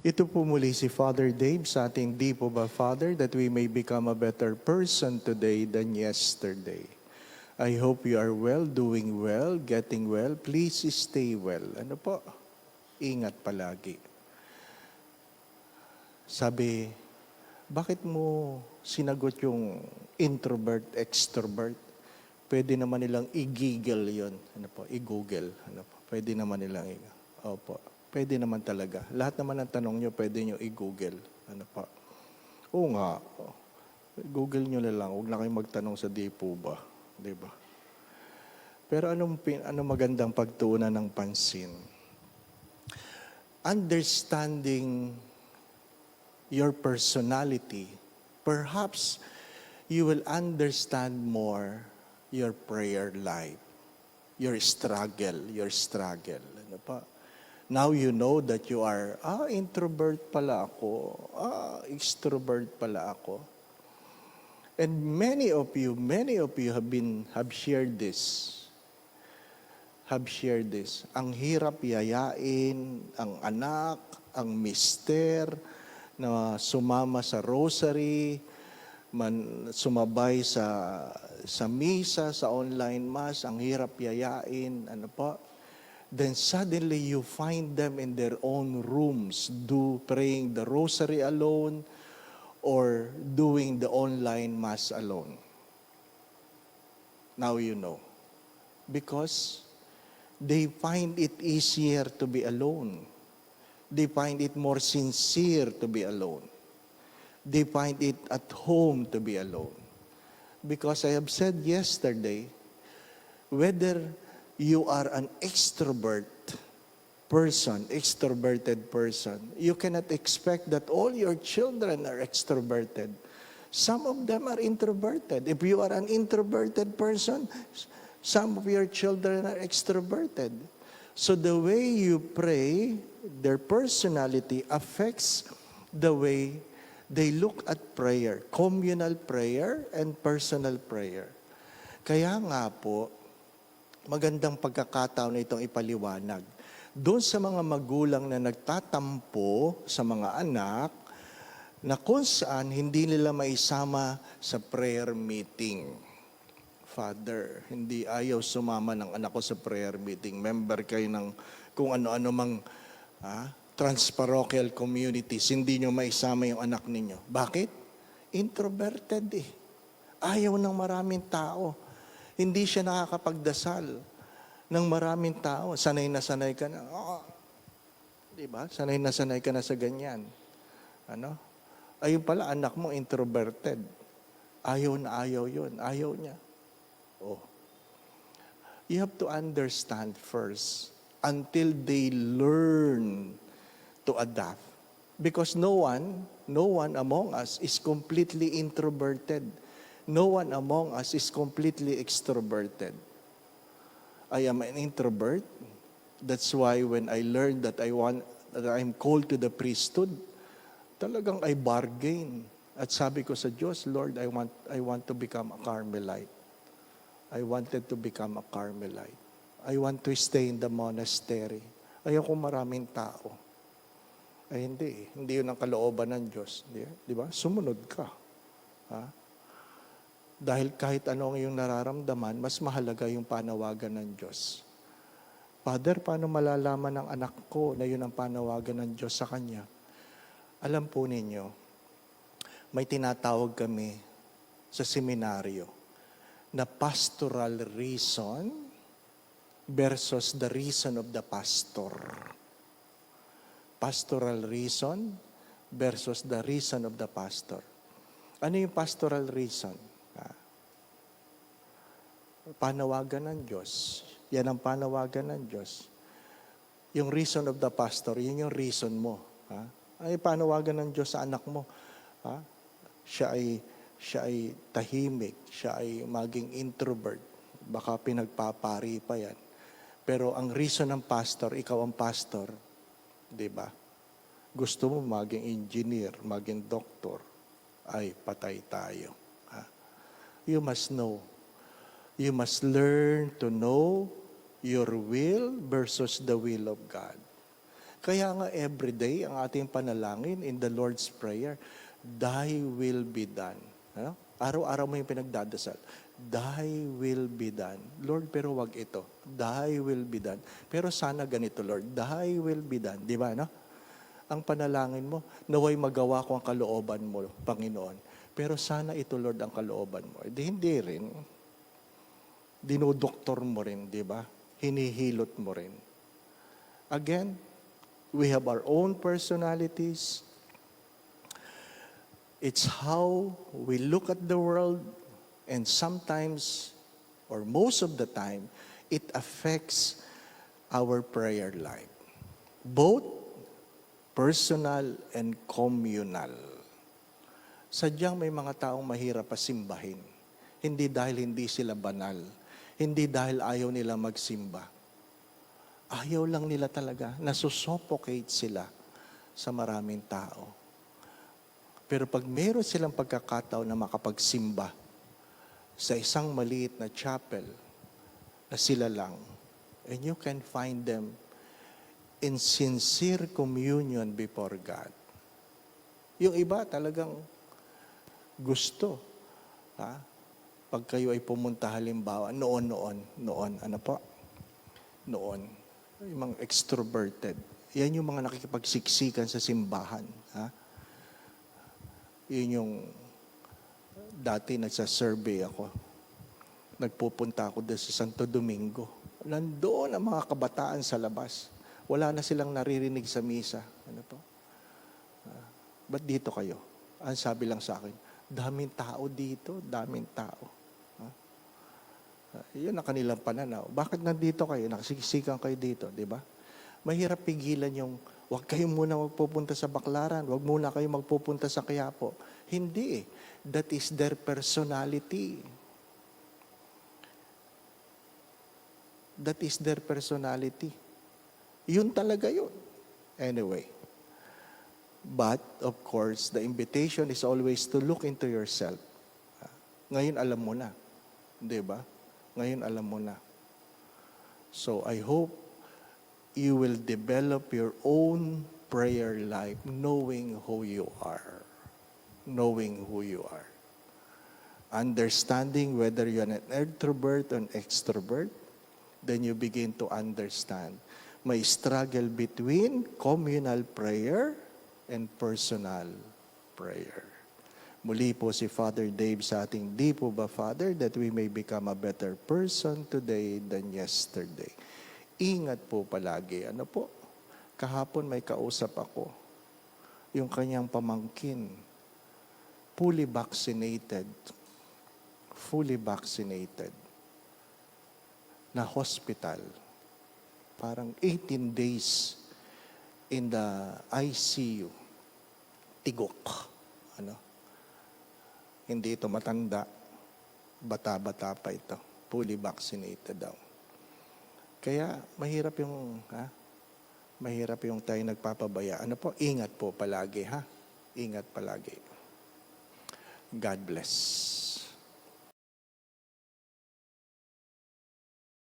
Ito po muli si Father Dave sa ating Di po ba, Father, that we may become a better person today than yesterday. I hope you are well, doing well, getting well. Please stay well. Ano po? Ingat palagi. Sabi, bakit mo sinagot yung introvert, extrovert? Pwede naman nilang i-giggle yun. Ano po? I-google. Ano po? Pwede naman nilang Opo. Pwede naman talaga. Lahat naman ng tanong nyo, pwede nyo i-google. Ano po? Oo nga. Google nyo na lang. Huwag na kayong magtanong sa di po ba. Diba? Pero ano magandang pagtuunan ng pansin? Understanding your personality, perhaps you will understand more your prayer life, your struggle. Ano pa? Now you know that you are, introvert pala ako, extrovert pala ako. And many of you have shared this. Ang hirap yayain, ang anak, ang mister, na sumama sa rosary, sumabay sa misa, sa online mass, ang hirap yayain, ano pa. Then suddenly you find them in their own rooms, praying the rosary alone or doing the online mass alone. Now you know. Because they find it easier to be alone. They find it more sincere to be alone. They find it at home to be alone. Because I have said yesterday, whether you are an extroverted person, you cannot expect that all your children are extroverted. Some of them are introverted. If you are an introverted person, some of your children are extroverted. So the way you pray, their personality affects the way they look at prayer, communal prayer and personal prayer. Kaya nga po, magandang pagkakataon na itong ipaliwanag. Doon sa mga magulang na nagtatampo sa mga anak, na kung saan hindi nila maisama sa prayer meeting. Father, hindi ayaw sumama ng anak ko sa prayer meeting. Member kayo ng kung ano-ano mang transparochial communities, hindi nyo maisama yung anak ninyo. Bakit? Introverted eh. Ayaw ng maraming tao. Hindi siya nakakapagdasal ng maraming tao. Sanay na sanay ka na. Diba? Sanay na sanay ka na sa ganyan. Ano? Ayun pala, anak mo introverted. Ayaw na ayaw yun. Ayaw niya. You have to understand first until they learn to adapt. Because no one among us is completely introverted. No one among us is completely extroverted. I am an introvert. That's why when I learned that I'm called to the priesthood, talagang I bargain. At sabi ko sa Diyos, Lord, I want to become a Carmelite. I wanted to become a Carmelite. I want to stay in the monastery. Ayoko maraming tao. Ay hindi. Hindi yun ang kalooban ng Diyos. Di ba? Sumunod ka. Dahil kahit ano ang iyong nararamdaman, mas mahalaga yung panawagan ng Diyos. Father, paano malalaman ng anak ko na yun ang panawagan ng Diyos sa kanya? Alam po ninyo, may tinatawag kami sa seminaryo na pastoral reason versus the reason of the pastor. Pastoral reason versus the reason of the pastor. Ano yung pastoral reason? Panawagan ng Diyos. Yan ang panawagan ng Diyos. Yung reason of the pastor, yun yung reason mo. Ay panawagan ng Diyos sa anak mo. Siya ay tahimik, siya ay maging introvert. Baka pinagpapari pa yan. Pero ang reason ng pastor, ikaw ang pastor, di ba? Gusto mo maging engineer, maging doktor, ay patay tayo. You must know. You must learn to know your will versus the will of God. Kaya nga everyday ang ating panalangin in the Lord's Prayer, Thy will be done. Ano? Araw-araw mo yung pinagdadasal. Thy will be done. Lord, pero wag ito. Thy will be done. Pero sana ganito, Lord. Thy will be done. Di ba, no? Ang panalangin mo, naway magawa ko ang kalooban mo, Panginoon. Pero sana ito, Lord, ang kalooban mo. Hindi rin. Dinodoktor mo rin, di ba? Hinihilot mo rin. Again, we have our own personalities. It's how we look at the world, and sometimes, or most of the time, it affects our prayer life. Both personal and communal. Sadyang may mga taong mahirap pasimbahin. Hindi dahil hindi sila banal. Hindi dahil ayaw nila magsimba. Ayaw lang nila talaga. Nasusuffocate sila sa maraming tao. Pero pag meron silang pagkakataon na makapagsimba sa isang maliit na chapel na sila lang, and you can find them in sincere communion before God. Yung iba talagang gusto. Pag kayo ay pumunta halimbawa, noon, ano po? Noon, yung mga extroverted. Yan yung mga nakikipagsiksikan sa simbahan. Yun yung dati nagsasurvey ako. Nagpupunta ako doon sa Santo Domingo. Nandoon ang mga kabataan sa labas. Wala na silang naririnig sa misa. Ano po? Ba't dito kayo? Ang sabi lang sa akin, daming tao dito, daming tao. Yun ang kanilang pananaw. Bakit nandito kayo? Nakasiksikan kayo dito, di ba? Mahirap pigilan yung, huwag kayo muna magpupunta sa Baclaran, huwag muna kayo magpupunta sa Quiapo. Hindi eh. That is their personality. That is their personality. Yun talaga yun. Anyway. But, of course, the invitation is always to look into yourself. Ngayon alam mo na. Di ba? Ngayon alam mo na. So, I hope you will develop your own prayer life knowing who you are. Knowing who you are. Understanding whether you're an introvert or an extrovert, then you begin to understand. May struggle between communal prayer and personal prayer. Muli po si Father Dave sa ating, di po ba, Father, that we may become a better person today than yesterday. Ingat po palagi. Ano po? Kahapon may kausap ako. Yung kanyang pamangkin, fully vaccinated, na hospital. Parang 18 days in the ICU. Tigok. Ano? Hindi ito matanda. Bata-bata pa ito. Fully vaccinated daw. Kaya mahirap yung tayo nagpapabaya. Ano po? Ingat po palagi, ha? Ingat palagi. God bless.